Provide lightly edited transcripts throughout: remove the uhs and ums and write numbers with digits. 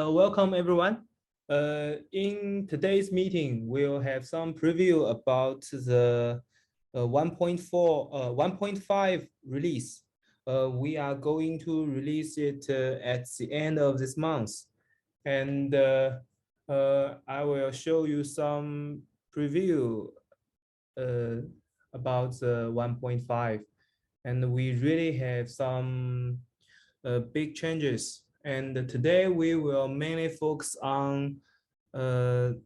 Welcome everyone. In today's meeting, we'll have some preview about the 1.5 release. We are going to release it at the end of this month. And I will show you some preview about the 1.5. And we really have some big changes. And today we will mainly focus on VelaUX.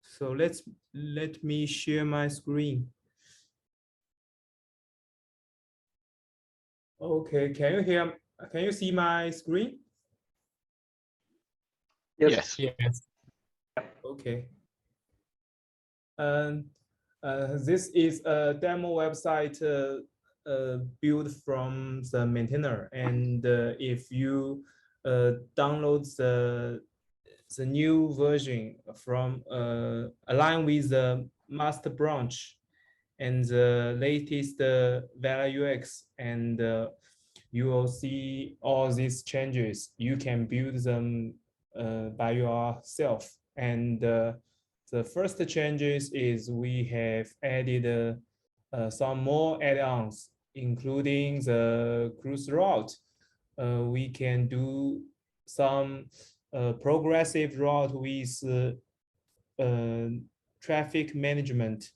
So let me share my screen. Okay, can you see my screen? Yes. Yes. Okay. This is a demo website built from the maintainer, and if you download the new version from align with the master branch and the latest VelaUX, and you will see all these changes. You can build them by yourself. And the first changes is we have added some more add-ons, including the cruise route. We can do some progressive route with traffic management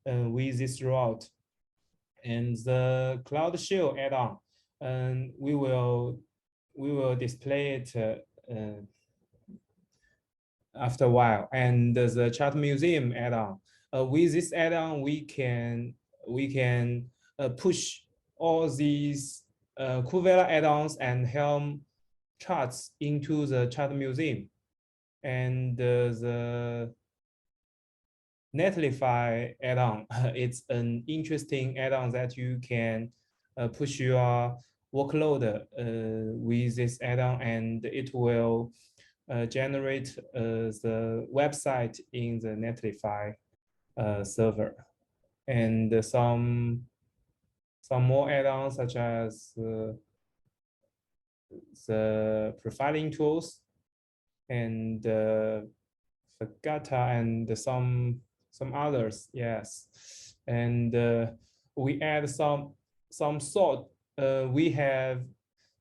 with this route. And the CloudShell add-on, and we will display it after a while. And the chart museum add-on, with this add-on we can push all these KubeVela add-ons and Helm charts into the chart museum. And the Netlify add-on, it's an interesting add-on that you can push your workload with this add-on, and it will generate the website in the Netlify server. And some more add-ons such as the profiling tools and Fagata and some others, yes. And we add some sort. We have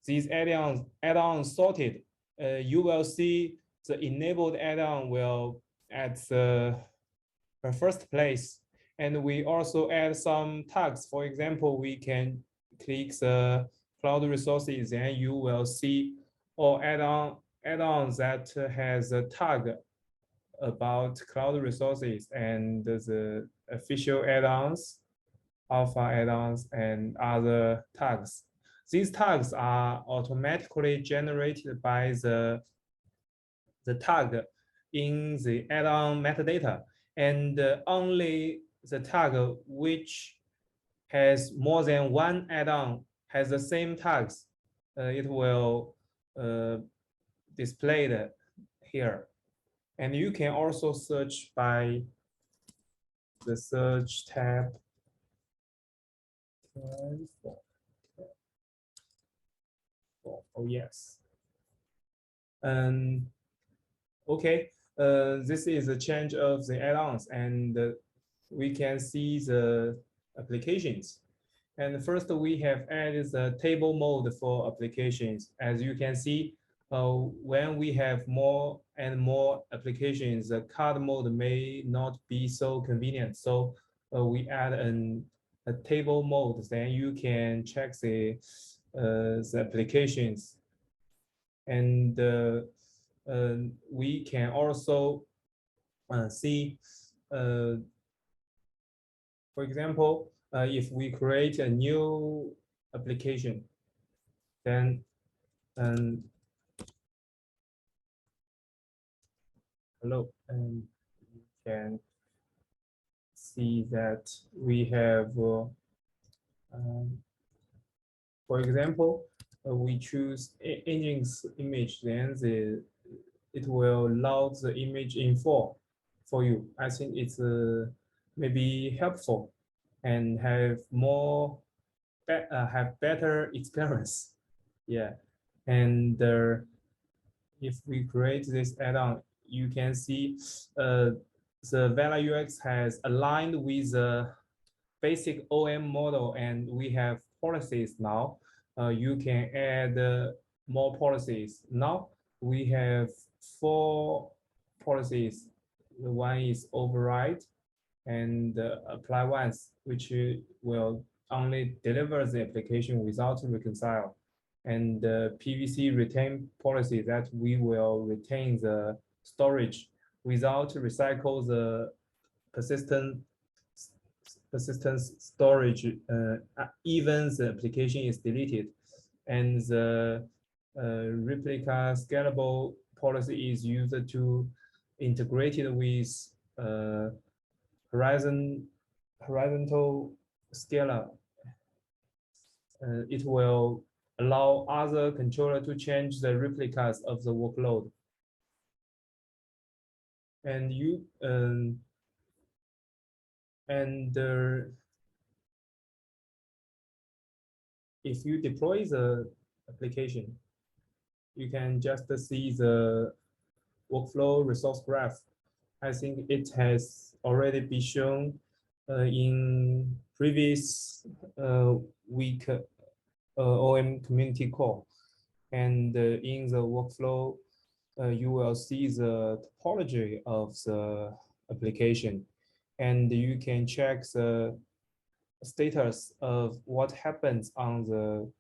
these add-ons sorted. You will see the enabled add-on will at the first place. And we also add some tags. For example, we can click the cloud resources and you will see all add-ons that has a tag about cloud resources, and the official add-ons, alpha add-ons, and other tags. These tags are automatically generated by the tag in the add-on metadata, and only the tag which has more than one add-on has the same tags. It will display it here. And you can also search by the search tab. Oh yes. Okay, this is a change of the add-ons, and we can see the applications. And first we have added the table mode for applications. As you can see, when we have more and more applications, the card mode may not be so convenient. So we add a table mode, then you can check the applications. And we can also see, for example, if we create a new application, then hello, and you can see that we have, for example, we choose engine's image, then it will load the image in full for you. I think it's maybe helpful and have more have better experience. Yeah, and if we create this add-on, you can see the VelaUX has aligned with the basic OAM model, and we have policies now. You can add more policies. Now we have 4 policies. One is override and apply once, which will only deliver the application without reconcile. And the PVC retain policy that we will retain the storage without recycle the persistence storage, even the application is deleted. And the replica scalable policy is used to integrate it with horizontal scalar. It will allow other controller to change the replicas of the workload. And if you deploy the application, you can just see the workflow resource graph. I think it has already been shown in previous week OAM community call. And in the workflow, you will see the topology of the application, and you can check the status of what happens on the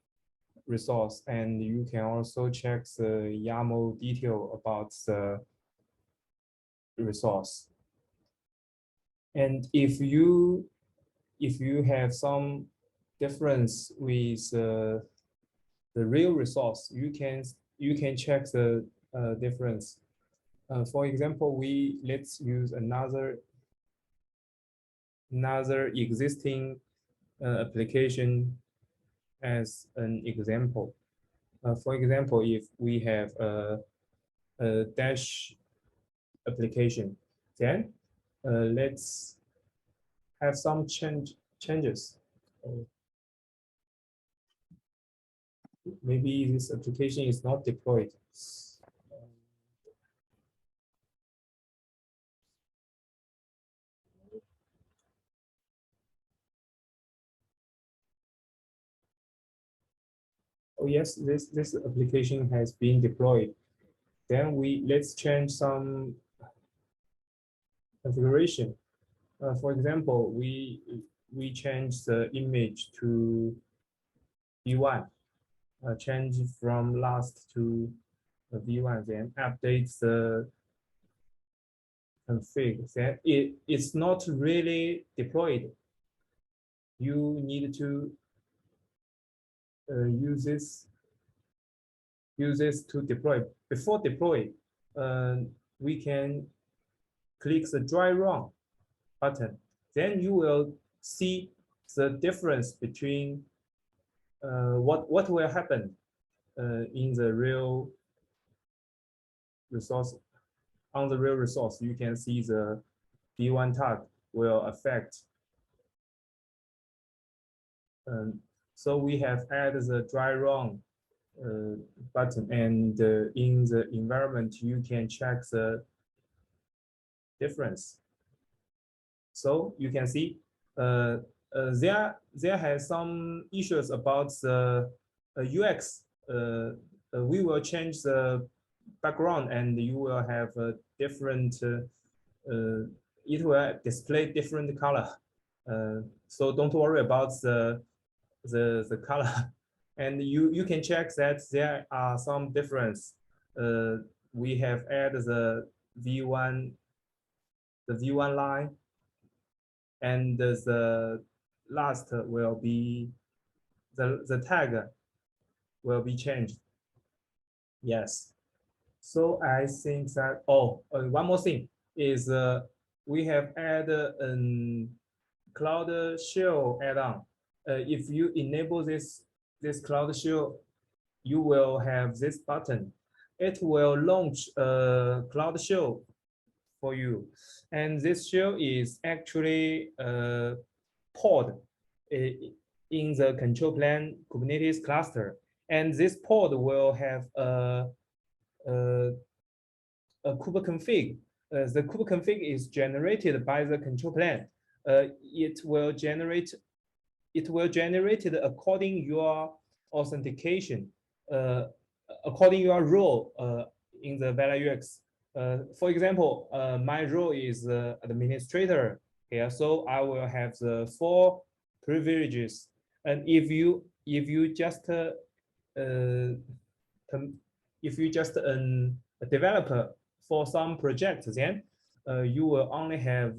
resource, and you can also check the YAML detail about the resource. And if you have some difference with the real resource, you can check the difference. For example, let's use another existing application as an example. For example, if we have a dash application, then let's have some changes. Maybe this application is not deployed. Oh yes, this application has been deployed. Then let's change some configuration. For example, we change the image to V1, change from last to V1, then update the config. Then it's not really deployed. You need to use this to deploy. Before deploy, we can click the dry run button. Then you will see the difference between what will happen in the real resource. On the real resource, you can see the V1 tag will affect. So we have added the dry run button, and in the environment, you can check the difference. So you can see there has some issues about the UX. We will change the background, and you will have a different. It will display different color. So don't worry about the color. And you can check that there are some difference. We have added the V1 line, and the last will be the tag will be changed. Yes. So I think that one more thing is we have added a CloudShell add-on. If you enable this CloudShell, you will have this button. It will launch CloudShell for you. And this shell is actually a pod in the control plane Kubernetes cluster. And this pod will have a kubeconfig. The kubeconfig is generated by the control plane. It will generate it according your authentication, according your role in the VelaUX. For example, my role is administrator here, so I will have the 4 privileges. And if you just a developer for some projects, then you will only have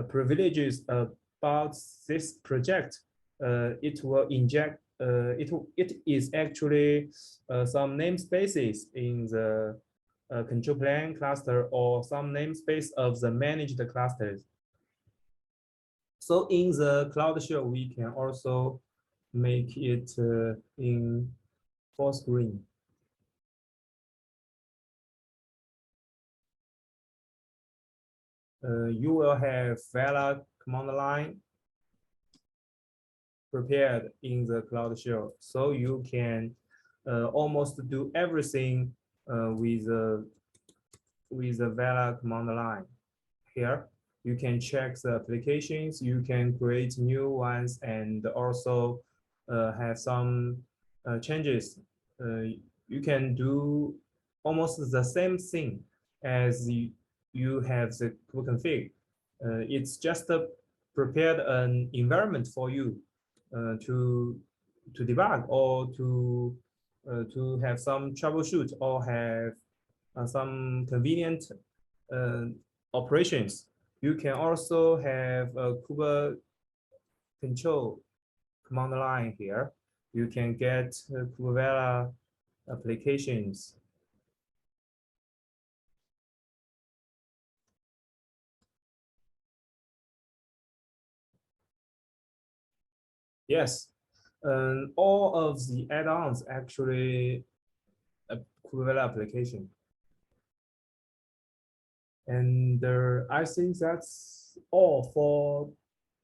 privileges about this project. It will inject. It is actually some namespaces in the control plane cluster or some namespace of the managed clusters. So in the CloudShell, we can also make it in full screen. You will have Vela command line prepared in the CloudShell, so you can almost do everything with the Vela command line. Here, you can check the applications, you can create new ones, and also have some changes. You can do almost the same thing as you have the kubeconfig. It's just prepared an environment for you to debug or to have some troubleshoot or have some convenient operations. You can also have a kube control command line here. You can get KubeVela applications. Yes, all of the add-ons actually a KubeVela application. And I think that's all for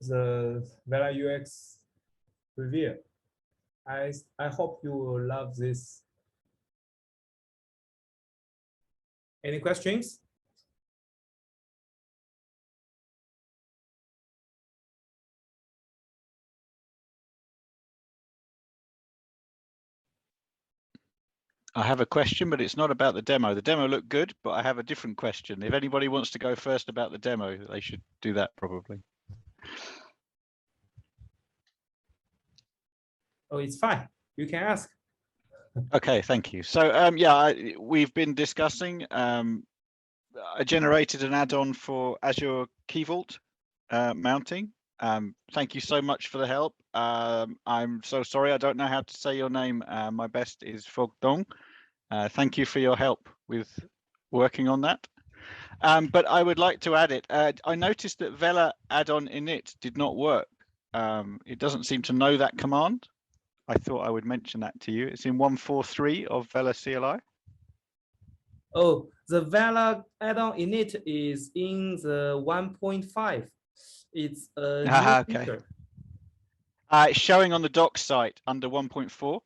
the VelaUX review. I hope you will love this. Any questions? I have a question, but it's not about the demo. The demo looked good, but I have a different question. If anybody wants to go first about the demo, they should do that probably. Oh, it's fine. You can ask. Okay, thank you. So yeah, we've been discussing. I generated an add-on for Azure Key Vault mounting. Thank you so much for the help. I'm so sorry, I don't know how to say your name. My best is Fogdong. Thank you for your help with working on that. But I would like to add it. I noticed that Vela add-on init did not work. It doesn't seem to know that command. I thought I would mention that to you. It's in 1.4.3 of Vela CLI. Oh, the Vela add-on init is in the 1.5. It's a new Okay. feature. It's showing on the docs site under 1.4.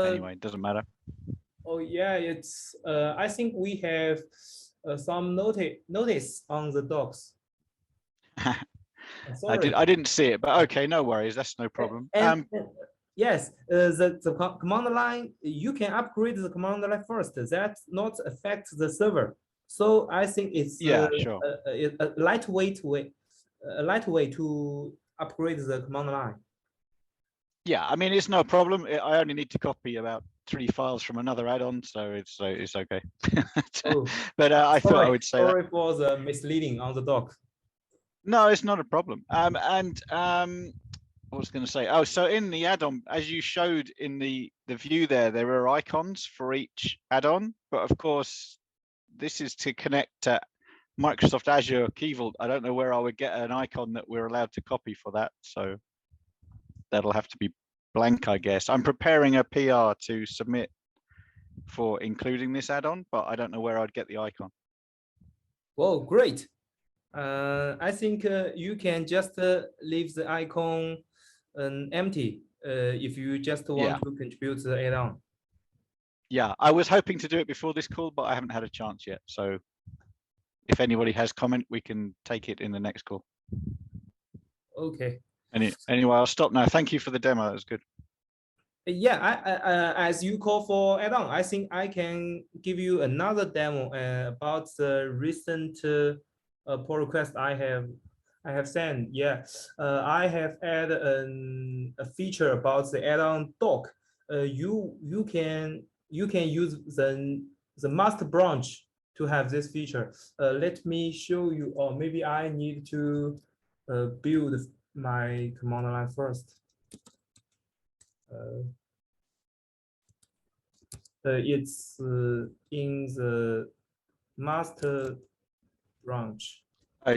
Anyway, it doesn't matter. Oh yeah, it's. I think we have some notice on the docs. I didn't see it, but okay, no worries. That's no problem. Yes, the command line, you can upgrade the command line first. That not affect the server. So I think it's sure. a lightweight way to upgrade the command line. Yeah, I mean, it's no problem. I only need to copy about 3 files from another add-on, so it's okay. Oh, but I thought I would say sorry for the misleading on the doc. No, it's not a problem. What was I going to say? Oh, so in the add-on, as you showed in the view there are icons for each add-on, but of course, this is to connect to Microsoft Azure Key Vault. I don't know where I would get an icon that we're allowed to copy for that, so that'll have to be blank, I guess. I'm preparing a PR to submit for including this add-on, but I don't know where I'd get the icon. Whoa, great. I think you can just leave the icon empty if you just want to contribute the add-on. Yeah, I was hoping to do it before this call, but I haven't had a chance yet. So if anybody has comment, we can take it in the next call. Okay. Anyway, I'll stop now. Thank you for the demo. That was good. Yeah, as you call for add-on, I think I can give you another demo about the recent pull request I have sent. Yeah, I have added a feature about the add-on doc. You can use the master branch to have this feature. Let me show you, or maybe I need to build my command line first. It's in the master branch.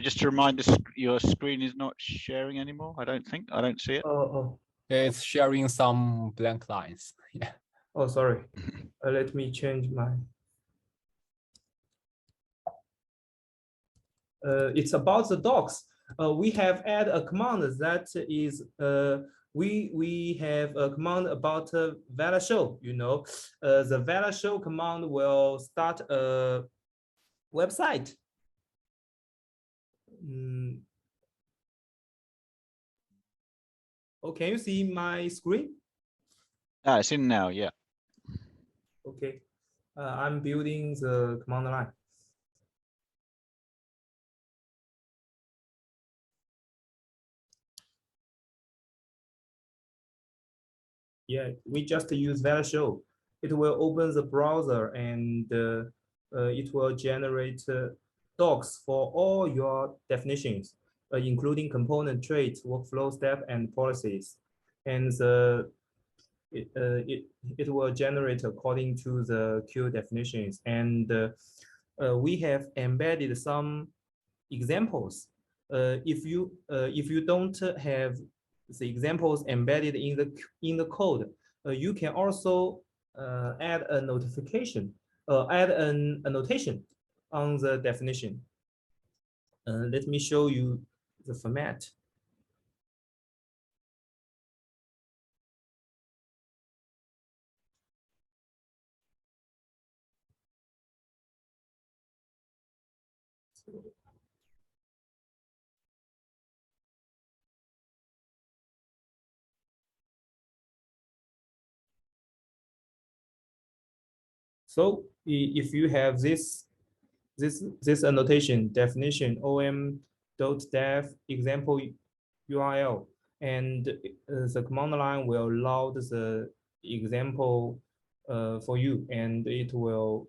Just to remind us, your screen is not sharing anymore. I don't see it. Oh. It's sharing some blank lines. Yeah. Oh, sorry. Let me change my. It's about the docs. We have added a command that is we have a command about VeraShow. You know, the VeraShow command will start a website. Oh, can you see my screen? It's in now. Yeah. Okay. I'm building the command line. Yeah, we just use VeraShow. It will open the browser and it will generate docs for all your definitions, including component traits, workflow step, and policies. And it will generate according to the Q definitions. And we have embedded some examples. If you don't have the examples embedded in the code, you can also add a notification, add an annotation on the definition. Let me show you the format. So if you have this annotation definition OAM.def example URL, and the command line will load the example for you, and it will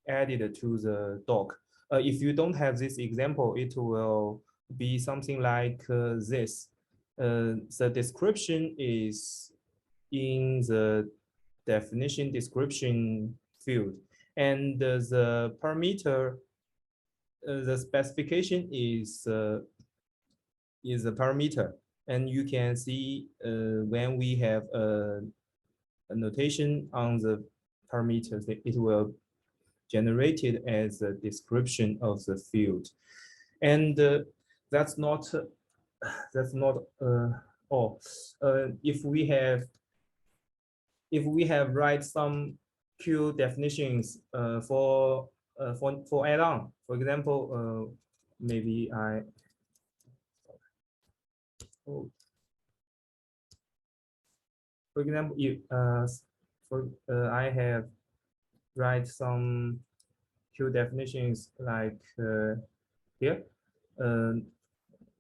add it to the doc. If you don't have this example, it will be something like this. The description is in the definition description field, and the parameter, the specification is a parameter, and you can see when we have a notation on the parameters, it will generate it as a description of the field, and that's not all. If we have write some Q definitions for add-on, for example, maybe for example, if I have write some Q definitions like here,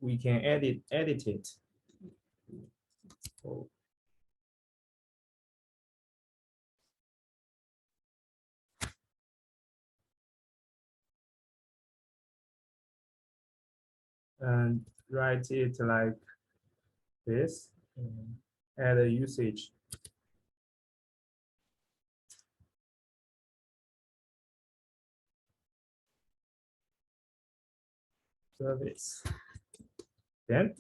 we can edit it. And write it like this, add a usage. Service. Then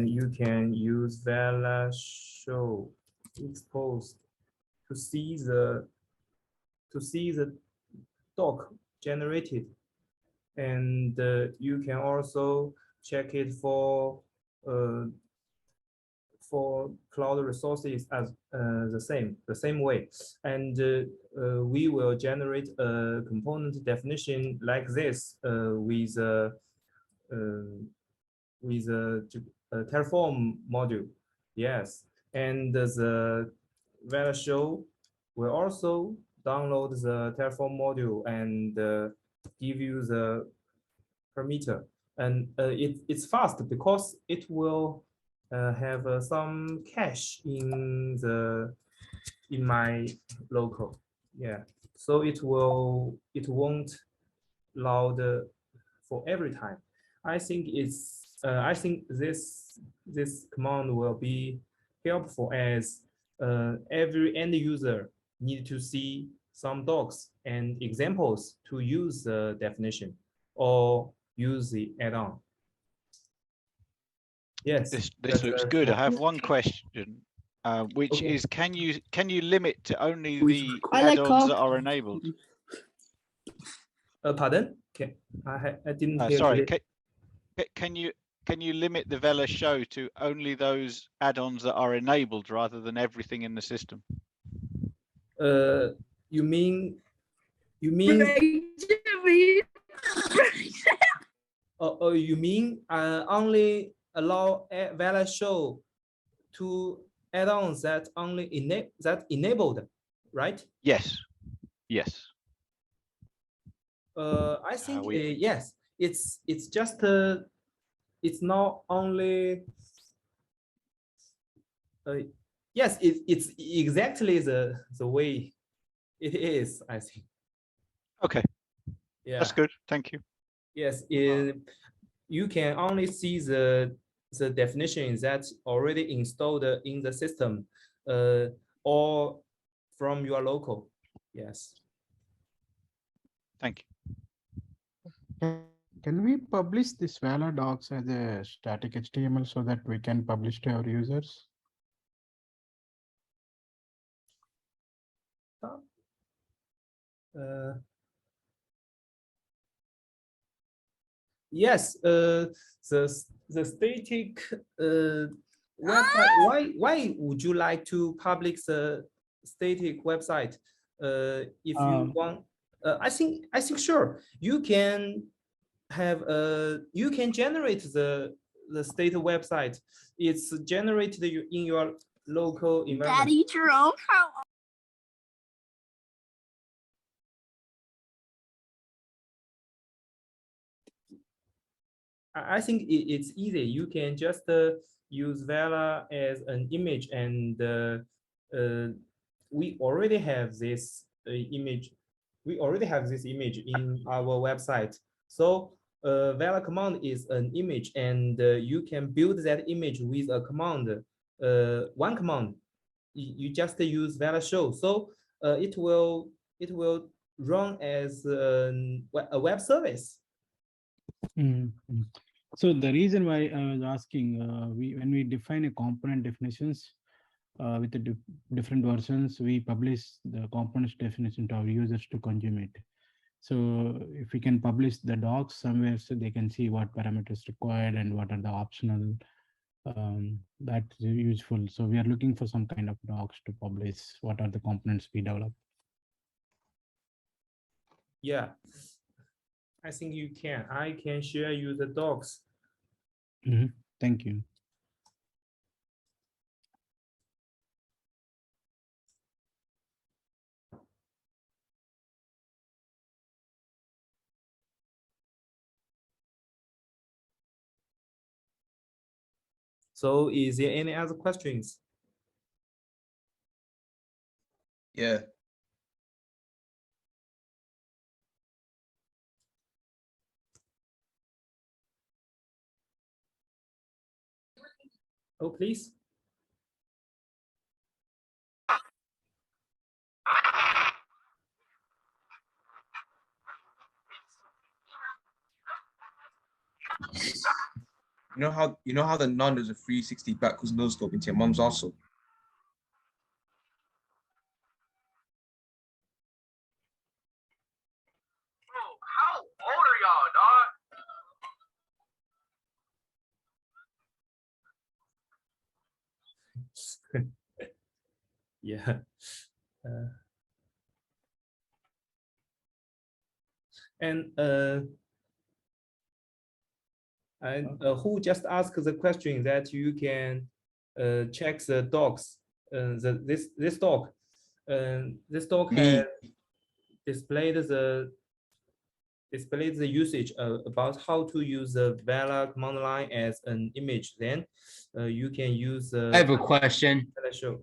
you can use VelaShow expose to see the doc generated and you can also check it for cloud resources as the same way, and we will generate a component definition like this with a Terraform module. Yes, and the VeraShow will also download the Terraform module and give you the parameter. And it's fast because it will have some cache in my local. Yeah, so it won't load for every time. I think this command will be helpful as every end user need to see some docs and examples to use the definition or use the add-on. Yes, this looks good. I have one question, which is, can you limit to only the add-ons that are enabled? Pardon? Okay, I didn't hear. Sorry, can you limit the VeraShow to only those add-ons that are enabled rather than everything in the system? You mean you mean only allow VeraShow to add-ons that only enabled, right? Yes. Yes. I think yes. It's just it's not only. Yes, it's exactly the way it is, I think. Okay. Yeah. That's good. Thank you. Yes, you can only see the definition that's already installed in the system or from your local. Yes. Thank you. Can we publish this Vela docs as a static HTML so that we can publish to our users? Yes, the static website. Why would you like to publish the static website? If you want, I think sure you can have you can generate the state website. It's generated in your local environment. Daddy Jerome, how? I think it's easy. You can just use Vela as an image, and we already have this image. We already have this image in our website. So Vela command is an image, and you can build that image with a command. One command. You just use VeraShow. So it will run as a web service. Mm-hmm. So the reason why I was asking, when we define a component definitions with the different versions, we publish the components definition to our users to consume it. So if we can publish the docs somewhere so they can see what parameters required and what are the optional, that's useful. So we are looking for some kind of docs to publish what are the components we develop. Yeah. I think you can. I can share you the docs. Mm-hmm. Thank you. So is there any other questions? Yeah. Oh, please. You know how the nun does a 360 backwards no scope into your mom's also. How old are y'all, dog? Yeah. And who just asked the question that you can check the docs. This doc, this doc Me. has displayed the usage about how to use the Vela command line as an image. Then you can use. I have a question. VeraShow.